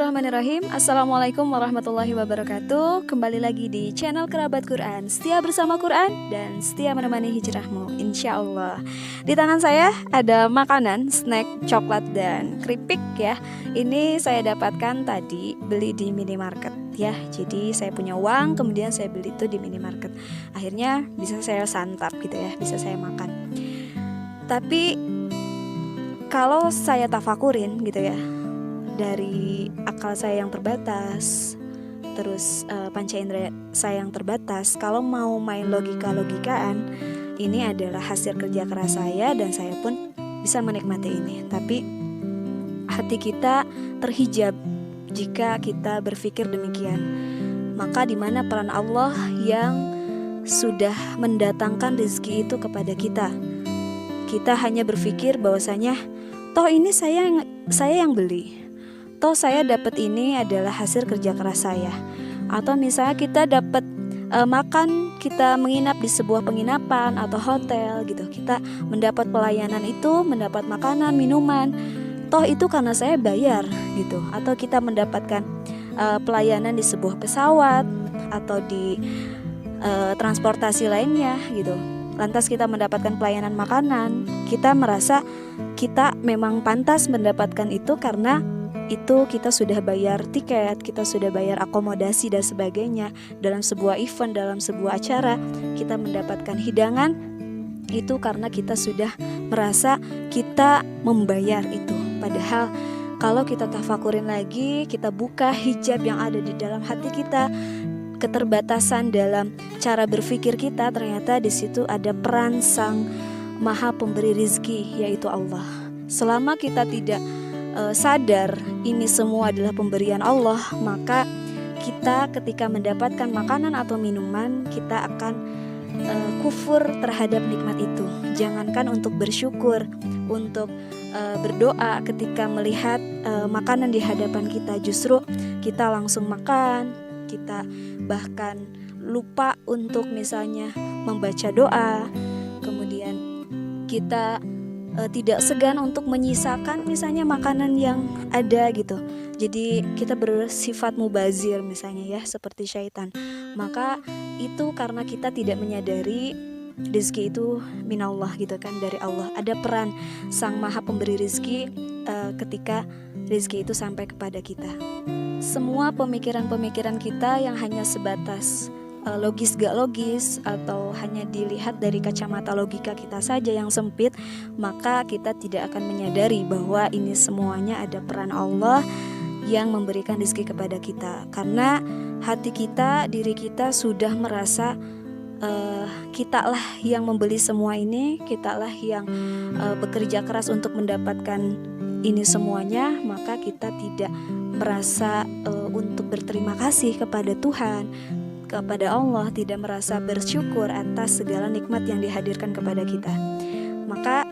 Bismillahirrahmanirrahim. Assalamualaikum warahmatullahi wabarakatuh. Kembali lagi di channel Kerabat Quran. Setia bersama Quran dan setia menemani hijrahmu, insya Allah. Di tangan saya ada makanan, snack, coklat, dan keripik ya. Ini saya dapatkan tadi, beli di minimarket ya. Jadi saya punya uang, kemudian saya beli itu di minimarket. Akhirnya bisa saya santap gitu ya, bisa saya makan. Tapi kalau saya tafakurin gitu ya, dari akal saya yang terbatas, terus panca indera saya yang terbatas, kalau mau main logika-logikaan, ini adalah hasil kerja keras saya dan saya pun bisa menikmati ini. Tapi hati kita terhijab jika kita berpikir demikian. Maka di mana peran Allah yang sudah mendatangkan rezeki itu kepada kita? Kita hanya berpikir bahwasanya toh ini saya yang beli. Toh saya dapat ini adalah hasil kerja keras saya. Atau misalnya kita dapat makan, kita menginap di sebuah penginapan atau hotel gitu. Kita mendapat pelayanan itu, mendapat makanan, minuman. Toh itu karena saya bayar gitu. Atau kita mendapatkan pelayanan di sebuah pesawat atau di transportasi lainnya gitu. Lantas kita mendapatkan pelayanan makanan, kita merasa kita memang pantas mendapatkan itu karena itu kita sudah bayar tiket, kita sudah bayar akomodasi dan sebagainya. Dalam sebuah event, dalam sebuah acara, kita mendapatkan hidangan itu karena kita sudah merasa kita membayar itu. Padahal kalau kita tafakurin lagi, kita buka hijab yang ada di dalam hati kita, keterbatasan dalam cara berpikir kita, ternyata di situ ada peran Sang Maha Pemberi rizki, yaitu Allah. Selama kita tidak sadar ini semua adalah pemberian Allah, maka kita ketika mendapatkan makanan atau minuman, kita akan kufur terhadap nikmat itu. Jangankan untuk bersyukur, untuk berdoa ketika melihat makanan di hadapan kita, justru kita langsung makan, kita bahkan lupa untuk misalnya membaca doa, kemudian kita tidak segan untuk menyisakan misalnya makanan yang ada gitu. Jadi kita bersifat mubazir misalnya ya, seperti syaitan. Maka itu karena kita tidak menyadari rezeki itu minallah gitu kan, dari Allah. Ada peran Sang Maha Pemberi rezeki ketika rezeki itu sampai kepada kita. Semua pemikiran-pemikiran kita yang hanya sebatas logis gak logis atau hanya dilihat dari kacamata logika kita saja yang sempit, maka kita tidak akan menyadari bahwa ini semuanya ada peran Allah yang memberikan rezeki kepada kita. Karena hati kita, diri kita sudah merasa kitalah yang membeli semua ini, kitalah yang bekerja keras untuk mendapatkan ini semuanya, maka kita tidak merasa untuk berterima kasih kepada Tuhan, kepada Allah, tidak merasa bersyukur atas segala nikmat yang dihadirkan kepada kita. Maka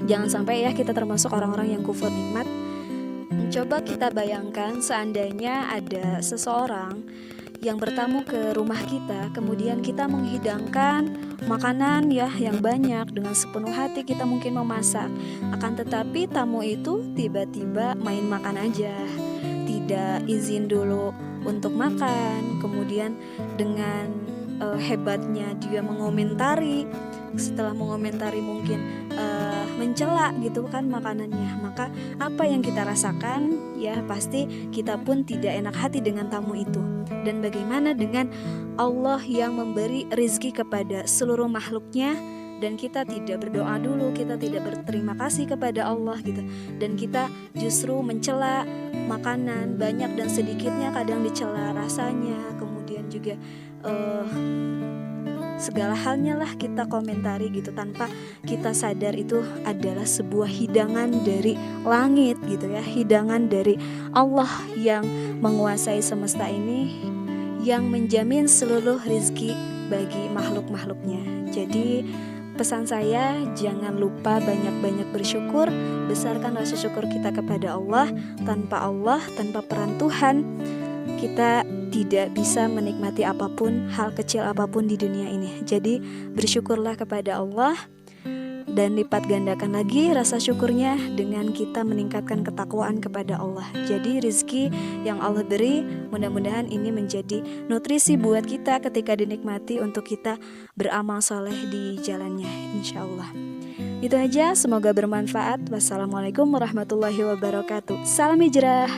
jangan sampai ya kita termasuk orang-orang yang kufur nikmat. Coba kita bayangkan seandainya ada seseorang yang bertamu ke rumah kita, kemudian kita menghidangkan makanan ya yang banyak dengan sepenuh hati, kita mungkin memasak. Akan tetapi tamu itu tiba-tiba main makan aja, tidak izin dulu untuk makan, kemudian dengan hebatnya dia mengomentari, setelah mengomentari mungkin mencela gitu kan makanannya. Maka apa yang kita rasakan ya pasti kita pun tidak enak hati dengan tamu itu. Dan bagaimana dengan Allah yang memberi rezeki kepada seluruh makhluknya, dan kita tidak berdoa dulu, kita tidak berterima kasih kepada Allah gitu, dan kita justru mencela makanan banyak dan sedikitnya, kadang dicela rasanya, kemudian juga segala halnya lah kita komentari gitu tanpa kita sadar itu adalah sebuah hidangan dari langit gitu ya, hidangan dari Allah yang menguasai semesta ini, yang menjamin seluruh rezeki bagi makhluk-makhluknya. Jadi pesan saya, jangan lupa banyak-banyak bersyukur, besarkan rasa syukur kita kepada Allah. Tanpa peran Tuhan, kita tidak bisa menikmati apapun, hal kecil apapun di dunia ini. Jadi bersyukurlah kepada Allah, dan lipat gandakan lagi rasa syukurnya dengan kita meningkatkan ketakwaan kepada Allah. Jadi rizki yang Allah beri, mudah-mudahan ini menjadi nutrisi buat kita ketika dinikmati untuk kita beramal soleh di jalannya, insya Allah. Itu aja, semoga bermanfaat. Wassalamualaikum warahmatullahi wabarakatuh. Salam hijrah.